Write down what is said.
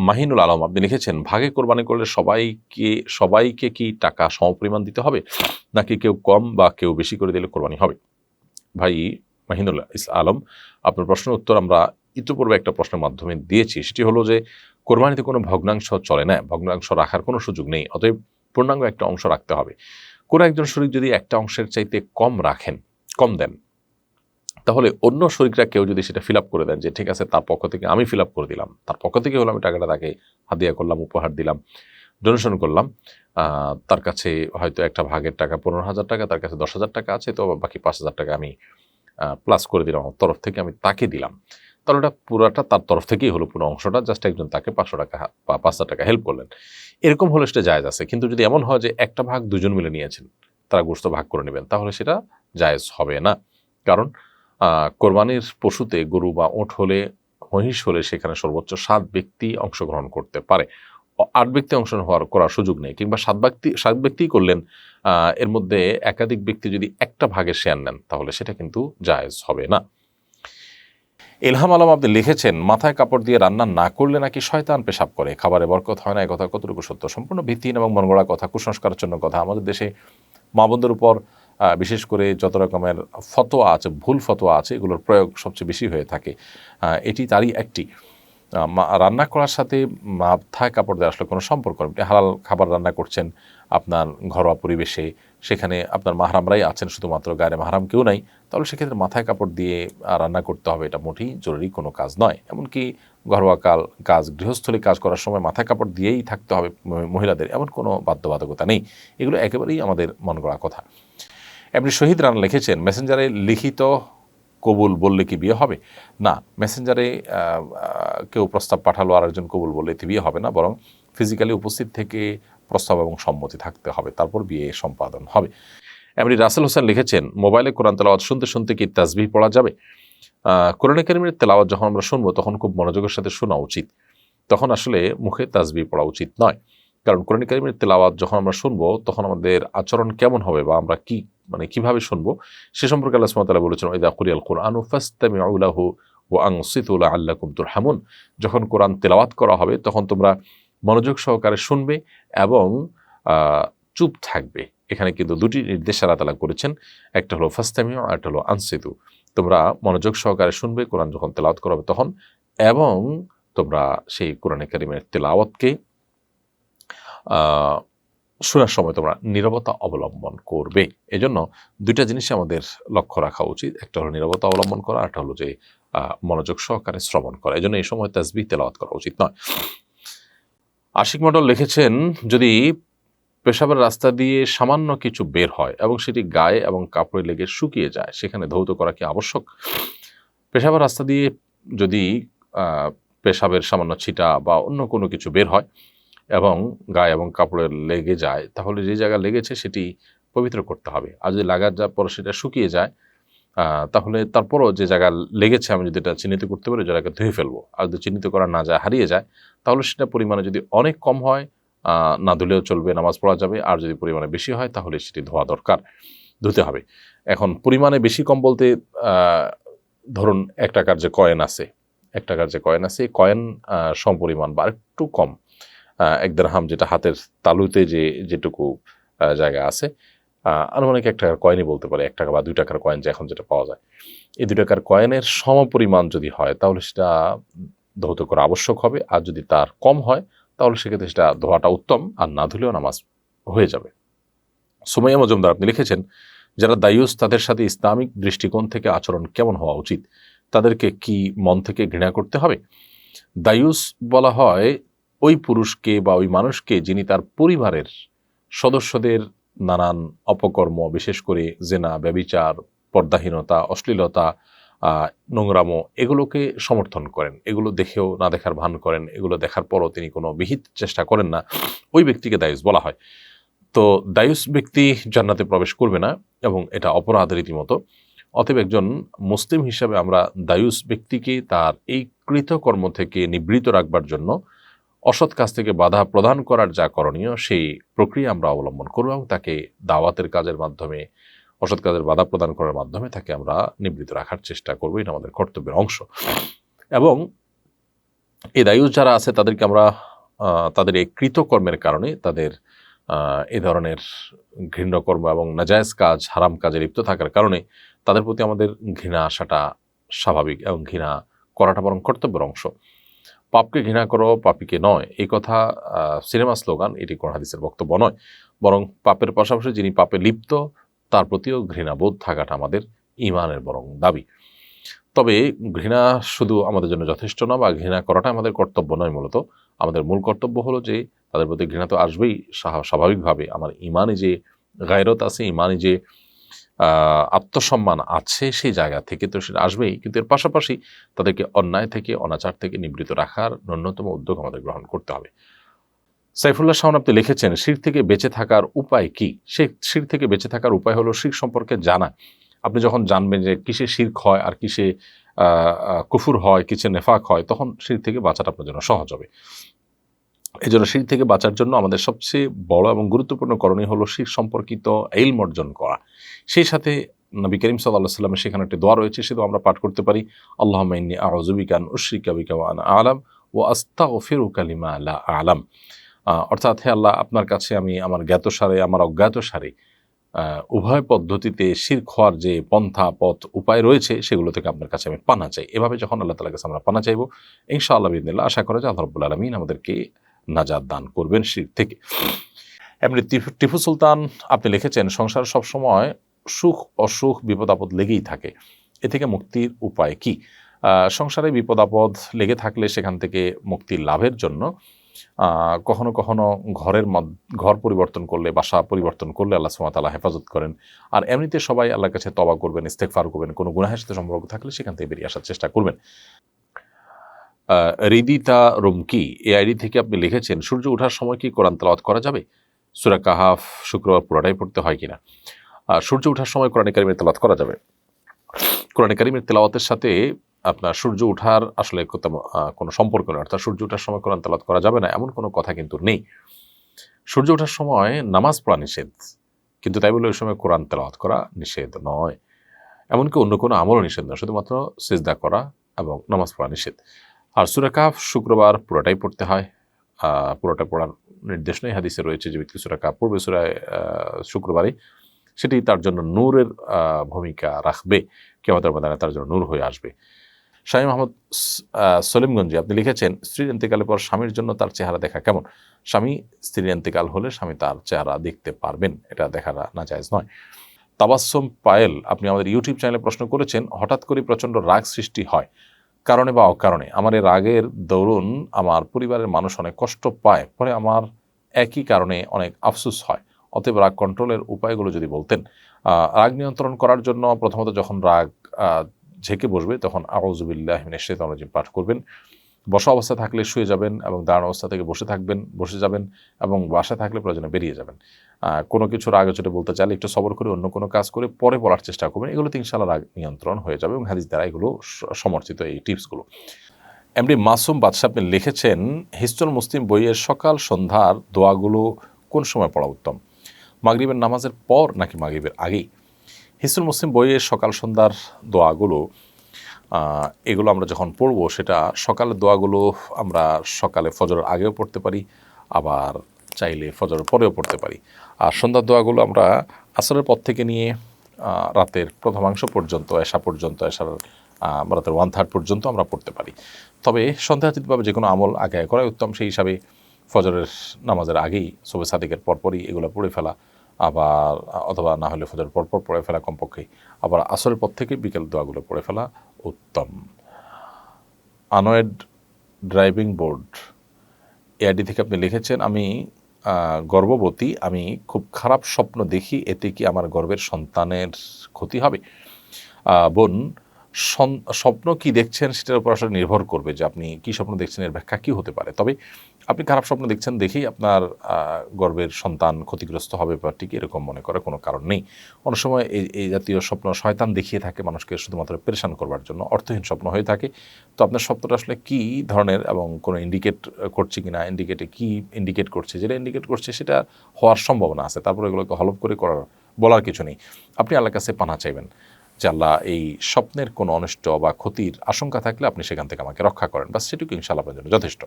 মাহিনুল আলম আপনি লিখেছেন, ভাগে কোরবানি করলে সবাইকে কি টাকা সমপরিমাণ দিতে হবে, নাকি কেউ কম বা কেউ বেশি করে দিলে কোরবানি হবে? ভাই মাহিনুল আলম, আপনার প্রশ্নের উত্তর আমরা ইতিপূর্বে একটা প্রশ্নের মাধ্যমে দিয়েছি। সেটি হলো যে কোরবানিতে কোনো ভগ্নাংশ চলে না, ভগ্নাংশ রাখার কোনো সুযোগ নেই। অতএব পূর্ণাঙ্গ একটা অংশ রাখতে হবে। কোনো একজন শরিক যদি একটা অংশের চাইতে কম দেন, তাহলে অন্য শরিকরা কেউ যদি সেটা ফিল আপ করে দেন যে ঠিক আছে তার পক্ষ থেকে আমি ফিল আপ করে দিলাম, তার পক্ষ থেকে হলো আমি টাকাটা তাকে হাদিয়া করলাম, উপহার দিলাম, ডোনেশন করলাম, তার কাছে হয়তো একটা ভাগের টাকা 15,000 টাকা, তার কাছে 10,000 টাকা আছে, তো বাকি 5,000 টাকা আমি প্লাস করে দিলাম, আমার তরফ থেকে আমি তাকে দিলাম, তাহলে ওটা পুরাটা তার তরফ থেকেই হলো, পুরো অংশটা, জাস্ট একজন তাকে 500 টাকা বা 5,000 টাকা হেল্প করলেন, এরকম হলে সেটা জায়েজ আছে। কিন্তু যদি এমন হয় যে একটা ভাগ দুজন মিলে নিয়েছেন, তারা গোশত ভাগ করে নেবেন, তাহলে সেটা জায়েজ হবে না। কারণ কোরবানির পশুতে গরু বা ওঁট হলে, মহিষ হলে সেখানে সর্বোচ্চ 7 ব্যক্তি অংশগ্রহণ করতে পারে, 8 ব্যক্তি অংশগ্রহণ করার সুযোগ নেই, কিংবা 7 ব্যক্তি করলেন, এর মধ্যে একাধিক ব্যক্তি যদি একটা ভাগের শেয়ার নেন, তাহলে সেটা কিন্তু জায়েজ হবে না। ইলহাম আলম আপনি লিখেছেন, মাথায় কাপড় দিয়ে রান্না না করলে নাকি শয়তান পেশাব করে, খাবারে বরকত হয় না, এই কথা কতটুকু সত্য? সম্পূর্ণ ভিত্তিহীন এবং মনগড়া কথা, কুসংস্কারের জন্য কথা। আমাদের দেশে মা বোনদের উপর বিশেষ করে যত রকমের ফতোয়া আছে, ভুল ফতোয়া আছে, এগুলোর প্রয়োগ সবচেয়ে বেশি হয়ে থাকে। এটি তারই একটি। রান্না করার সাথে মাথায় কাপড় দেওয়া আসলে কোনো সম্পর্ক নেই। আপনি হালাল খাবার রান্না করছেন আপনার ঘরোয়া পরিবেশে, সেখানে আপনার মাহরামরাই আছেন শুধুমাত্র, গায়ে মাহরাম কেউ নাই, তাহলে সেক্ষেত্রে মাথায় কাপড় দিয়ে রান্না করতে হবে, এটা মোটেই জরুরি কোনো কাজ নয়। এমনকি ঘরোয়া কাজ, গৃহস্থলী কাজ করার সময় মাথায় কাপড় দিয়েই থাকতে হবে মহিলাদের, এমন কোনো বাধ্যবাধকতা নেই। এগুলো একেবারেই আমাদের মন গড়া কথা। এমনি শহীদ রানা লিখেছেন, মেসেঞ্জারে লিখিত কবুল বললে কি বিয়ে হবে? না, মেসেঞ্জারে কেউ প্রস্তাব পাঠালো আর একজন কবুল বললে এতে বিয়ে হবে না, বরং ফিজিক্যালি উপস্থিত থেকে প্রস্তাব এবং সম্মতি থাকতে হবে, তারপর বিয়ে সম্পাদন হবে। এমনি রাসেল হোসেন লিখেছেন, মোবাইলে কোরআন তেলাওয়াত শুনতে শুনতে কি তাসবিহ পড়া যাবে? কোরআনে কারিমের তেলাওয়াত যখন আমরা শুনবো তখন খুব মনোযোগের সাথে শোনা উচিত, তখন আসলে মুখে তাসবিহ পড়া উচিত নয়। কারণ কোরআন কারিমের তেলাওয়াত যখন আমরা শুনবো তখন আমাদের আচরণ কেমন হবে বা আমরা কিভাবে শুনবো সে সম্পর্কে আল্লাহ সুবহানাহু ওয়া তাআলা বলেছেন, ইযা কুরিয়াল কুরআনু ফাসতামিউ লাহু ওয়া আনসিতু লাআল্লাকুম তুরহামুন। যখন কোরআন তেলাওয়াত করা হবে তখন তোমরা মনোযোগ সহকারে শুনবে এবং চুপ থাকবে। এখানে কিন্তু দুটি নির্দেশ আল্লাহ তাআলা করেছেন, একটা হলো ফাসতামিউ আর একটা হলো আনসিতু। তোমরা মনোযোগ সহকারে শুনবে কোরআন যখন তেলাওয়াত করা হবে তখন, এবং তোমরা সেই কোরআনে কারিমের তেলাওয়াতকে শোনার সময় তোমরা নীরবতা অবলম্বন করবে। এজন্য দুইটা জিনিস আমাদের লক্ষ্য রাখা উচিত, একটা হলো নীরবতা অবলম্বন করা, একটা হলো যে মনোযোগ সহকারে শ্রবণ করা। এজন্য এই সময় তাসবিহ তেলাওয়াত করা উচিত নয়। আশিক মণ্ডল লিখেছেন, যদি পেশাবের রাস্তা দিয়ে সামান্য কিছু বের হয় এবং সেটি গায়ে এবং কাপড়ে লেগে শুকিয়ে যায়, সেখানে ধৌত করা কি আবশ্যক? পেশাবের রাস্তা দিয়ে যদি পেশাবের সামান্য ছিটা বা অন্য কোনো কিছু বের হয় এবং গায়ে এবং কাপড়ে লেগে যায়, তাহলে যে জায়গা লেগেছে সেটি পবিত্র করতে হবে। আর যদি লাগার যার পর সেটা শুকিয়ে যায়, তাহলে তারপরও যে জায়গা লেগেছে আমি যদি এটা চিহ্নিত করতে পারি, জায়গাকে ধুয়ে ফেলবো। আর যদি চিহ্নিত করা না যায়, হারিয়ে যায়, তাহলে সেটা পরিমাণে যদি অনেক কম হয় না ধুলেও চলবে, নামাজ পড়া যাবে। আর যদি পরিমাণে বেশি হয় তাহলে সেটি ধোয়া দরকার, ধুতে হবে। এখন পরিমাণে বেশি কম বলতে ধরুন 1 টাকার যে কয়েন আছে, কয়েন সমপরিমাণ বা একটু কম, 1 দিরহাম যেটা হাতের তালুতে যেটুকু জায়গা আছে, আনুমানিক 1 টাকার কয়েনই বলতে পারে, 1 টাকা বা 2 টাকার কয়েন যে এখন যেটা পাওয়া যায়, এই 2 টাকার কয়েনের সমপরিমাণ যদি হয় তাহলে সেটা ধৌত করা আবশ্যক হবে। আর যদি তার কম হয় তাহলে সেক্ষেত্রে সেটা ধোয়াটা উত্তম, আর না ধুলেও নামাজ হয়ে যাবে। সুমাইয়া মজুমদার আপনি লিখেছেন, যারা দায়ুস তাদের সাথে ইসলামিক দৃষ্টিকোণ থেকে আচরণ কেমন হওয়া উচিত? তাদেরকে কি মন থেকে ঘৃণা করতে হবে? দায়ুস বলা হয় ওই পুরুষকে বা ওই মানুষকে যিনি তার পরিবারের সদস্যদের নানান অপকর্ম, বিশেষ করে জেনা, ব্যভিচার, পর্দাহীনতা, অশ্লীলতা, নোংরামো, এগুলোকে সমর্থন করেন, এগুলো দেখেও না দেখার ভান করেন, এগুলো দেখার পরও তিনি কোনো বিহিত চেষ্টা করেন না, ওই ব্যক্তিকে দায়ুস বলা হয়। তো দায়ুস ব্যক্তি জান্নাতে প্রবেশ করবে না এবং এটা অপরাধ রীতিমতো। অতএব একজন মুসলিম হিসাবে আমরা দায়ুস ব্যক্তিকে তার এই কৃতকর্ম থেকে নিবৃত রাখবার জন্য অসৎ কাজ থেকে বাধা প্রদান করার যা করণীয় সেই প্রক্রিয়া আমরা অবলম্বন করব এবং তাকে দাওয়াতের কাজের মাধ্যমে, অসৎ কাজের বাধা প্রদান করার মাধ্যমে তাকে আমরা নিবৃত রাখার চেষ্টা করব। এটা আমাদের কর্তব্যের অংশ। এবং এই দায়ুস যারা আছে তাদেরকে আমরা তাদের এই কৃতকর্মের কারণে তাদের এ ধরনের ঘৃণ্যকর্ম এবং নাজায়েজ কাজ হারাম কাজে লিপ্ত থাকার কারণে তাদের প্রতি আমাদের ঘৃণা আসাটা স্বাভাবিক এবং ঘৃণা করাটা বরং কর্তব্যের অংশ। পাপকে ঘৃণা করো পাপীকে নয়, এই কথা সিনেমা স্লোগান, এটি কোন হাদিসের বক্তব্য নয়। বরং পাপের পাশাপাশি যিনি পাপে লিপ্ত তার প্রতিও ঘৃণাবোধ থাকাটা আমাদের ঈমানের বরং দাবি। তবে ঘৃণা শুধু আমাদের জন্য যথেষ্ট না, বা ঘৃণা করাটা আমাদের কর্তব্য নয়। মূলত আমাদের মূল কর্তব্য হলো যে তাদের প্রতি ঘৃণা তো আসবেই স্বাভাবিকভাবে। আমার ইমানে যে গায়রত আছে, ইমানে যে আত্মসম্মান আছে, সেই জায়গা থেকে তো সেটা আসবেই। কিন্তু এর পাশাপাশি তাদেরকে অন্যায় থেকে অনাচার থেকে নিবৃত রাখার ন্যূনতম উদ্যোগ আমাদের গ্রহণ করতে হবে। সাইফুল্লাহ শাওন আপনি লিখেছেন, শিরক থেকে বেঁচে থাকার উপায় কি? শিরক থেকে বেঁচে থাকার উপায় হলো শিরক সম্পর্কে জানা। আপনি যখন জানবেন যে কিসে শিরক হয় আর কিসে কুফুর হয়, কিসে নেফাক হয়, তখন শিরক থেকে বাঁচাটা আপনার জন্য সহজ হবে। এই জন্য শিরক থেকে বাঁচার জন্য আমাদের সবচেয়ে বড় এবং গুরুত্বপূর্ণ করণীয় হলো শিরক সম্পর্কিত ইলম অর্জন করা। সেই সাথে নবী করিম সাল্লাল্লাহু আলাইহি ওয়াসাল্লামের সেখানে একটি দোয়া রয়েছে, সেটা আমরা পাঠ করতে পারি, আল্লাহুম্মা ইন্নী আউযু বিকা আন উশরিকা বিকা ওয়া আনা আ'লাম ওয়া আস্তাগফিরুকা লিমা লা আ'লাম। অর্থাৎ, হে আল্লাহ, আপনার কাছে আমি আমার জ্ঞাতসারে আমার অজ্ঞাতসারে উভয় পদ্ধতিতে শিরক হওয়ার যে পন্থা পথ উপায় রয়েছে সেগুলো থেকে আপনার কাছে আমি পানা চাই। এভাবে যখন আল্লাহ তাআলার কাছে আমরা পানা চাইব, ইনশাআল্লাহ বিইذনিল্লাহ, আশা করা যায় আল্লাহ রাব্বুল আলামিন আমাদেরকে নাজাত দান করবেন শিরক থেকে। এমনি টিপু সুলতান আপনি লিখেছেন, সংসার সবসময় সুখ অসুখ বিপদ আপদ লেগেই থাকে, এ থেকে মুক্তির উপায় কি? সংসারে বিপদ আপদ লেগে থাকলে সেখান থেকে মুক্তি লাভের জন্য কখনো কখনো ঘর পরিবর্তন করলে, বাসা পরিবর্তন করলে আল্লাহ সুবহানাহু ওয়া তাআলা হেফাজত করেন। আর এমনিতে সবাই আল্লাহর কাছে তওবা করবেন, ইস্তেগফার করবেন, কোনো গুনাহের সাথে সম্পর্ক থাকলে সেখান থেকে বেরিয়ে আসার চেষ্টা করবেন। রিদিতা রুমকি এই আইডি থেকে আপনি লিখেছেন, সূর্য ওঠার সময় কি কোরআন তেলাওয়াত করা যাবে? সূরা কাহাফ শুক্রবার পুরোটাই পড়তে হয় কিনা? সূর্য ওঠার সময় কোরআনে কারিমের তেলাওয়াত করা যাবে। কোরআনে কারিমের তেলাওয়াতের সাথে আপনার সূর্য ওঠার আসলে কোনো সম্পর্ক নেই। অর্থাৎ সূর্য ওঠার সময় কোরআন তেলাওয়াত করা যাবে না এমন কোনো কথা কিন্তু নেই। সূর্য ওঠার সময় নামাজ পড়া নিষেধ, কিন্তু তাই বলে ওই সময় কোরআন তেলাওয়াত করা নিষেধ নয়। এমনকি অন্য কোনো আমলও নিষেধ নয়, শুধুমাত্র সিজদা করা এবং নামাজ পড়া নিষেধ। আর সূরা কাহফ শুক্রবার পুরোটাই পড়তে হয়। পুরোটা পড়ার নির্দেশ নেই, হাদিসে রয়েছে যে ব্যক্তি সূরা কাহফ পড়বে শুক্রবারে, সেটি তার জন্য নূরের ভূমিকা রাখবে, কিয়ামতের ময়দানে তার জন্য নূর হয়ে আসবে। শামীম আহমদ সলিমগঞ্জি আপনি লিখেছেন, স্ত্রীর ইন্তেকালের পর স্বামীর জন্য তার চেহারা দেখা কেমন? স্ত্রীর ইন্তেকাল হলে স্বামী তার চেহারা দেখতে পারবেন, এটা দেখা না জায়েজ নয়। তাবাসসুম পায়েল আপনি আমাদের ইউটিউব চ্যানেলে প্রশ্ন করেছেন, হঠাৎ করে প্রচণ্ড রাগ সৃষ্টি হয় কারণে বা অকারণে। আমার এই রাগের দরুন আমার পরিবারের মানুষ অনেক কষ্ট পায়, পরে আমার একই কারণে অনেক আফসোস হয়। অতএব রাগ কন্ট্রোলের উপায়গুলো যদি বলতেন। রাগ নিয়ন্ত্রণ করার জন্য প্রথমত যখন রাগ ঝেঁকে বসবে তখন আউযু বিল্লাহি মিনাশ শাইতানির রাজিম পাঠ করবেন। বসা অবস্থা থাকলে শুয়ে যাবেন এবং দাঁড়ানো অবস্থা থেকে বসে যাবেন এবং বাসায় থাকলে প্রয়োজনে বেরিয়ে যাবেন। কোনো কিছুর আগে চটে বলতে চাইলে একটু সবর করে অন্য কোনো কাজ করে পরে বলার চেষ্টা করবেন। এগুলোতে ইনশাআল্লাহ রাগ নিয়ন্ত্রণ হয়ে যাবে এবং হাদিস দ্বারা এগুলো সমর্থিত এই টিপসগুলো। এমডি মাসুম বাদশা আপনি লিখেছেন, হিজতুল মুসলিম বইয়ের সকাল সন্ধ্যার দোয়াগুলো কোন সময় পড়া উত্তম? মাগরিবের নামাজের পর নাকি মাগরিবের আগেই? হিজতুল মুসলিম বইয়ের সকাল সন্ধ্যার দোয়াগুলো এগুলো আমরা যখন পড়ব, সেটা সকালের দোয়াগুলো আমরা সকালে ফজরের আগেও পড়তে পারি, আবার চাইলে ফজরের পরেও পড়তে পারি। আর সন্ধ্যার দোয়াগুলো আমরা আসরের পর থেকে নিয়ে রাতের প্রথমাংশ পর্যন্ত, এশা পর্যন্ত, এশার রাতের 1/3 পর্যন্ত আমরা পড়তে পারি। তবে সন্দেহাতীতভাবে যে কোনো আমল আগে করাই উত্তম। সেই হিসাবে ফজরের নামাজের আগেই সুবহে সাদিকের পরপরই এগুলো পড়ে ফেলা, আবার অথবা না হলে ফজরের পরপর পড়ে ফেলা কমপক্ষে, আবার আসরের পর থেকে বিকেল দোয়াগুলো পড়ে ফেলা উত্তম। আনয়েড ড্রাইভিং বোর্ড এআইডি থেকে আপনি লিখেছেন, আমি গর্ভবতী, আমি খুব খারাপ স্বপ্ন দেখি, এতে কি আমার গর্ভের সন্তানের ক্ষতি হবে? বোন, স্বপ্ন কি দেখছেন সেটার উপর আসলে নির্ভর করবে যে আপনি কী স্বপ্ন দেখছেন, এর ব্যাখ্যা কী হতে পারে। তবে আপনি খারাপ স্বপ্ন দেখছেন দেখেই আপনার গর্ভের সন্তান ক্ষতিগ্রস্ত হবে বা ঠিক এরকম মনে করার কোনো কারণ নেই। অনেক সময় এই জাতীয় স্বপ্ন শয়তান দেখিয়ে থাকে মানুষকে শুধুমাত্র পেরেশান করবার জন্য, অর্থহীন স্বপ্ন হয়ে থাকে। তো আপনার স্বপ্নটা আসলে কী ধরনের এবং কোনো ইন্ডিকেট করছে কি না, কী ইন্ডিকেট করছে, যেটা ইন্ডিকেট করছে সেটা হওয়ার সম্ভাবনা আছে, তারপরে এগুলোকে হলফ করে বলার কিছু নেই। আপনি আল্লাহর কাছে পানা চাইবেন। যে আল্লাহ এই স্বপ্নের কোনো অনিষ্ট বা ক্ষতির আশঙ্কা থাকলে আপনি সেখান থেকে আমাকে রক্ষা করেন, বাস সেটুকু ইনশাআল্লাহ আপনার জন্য যথেষ্ট।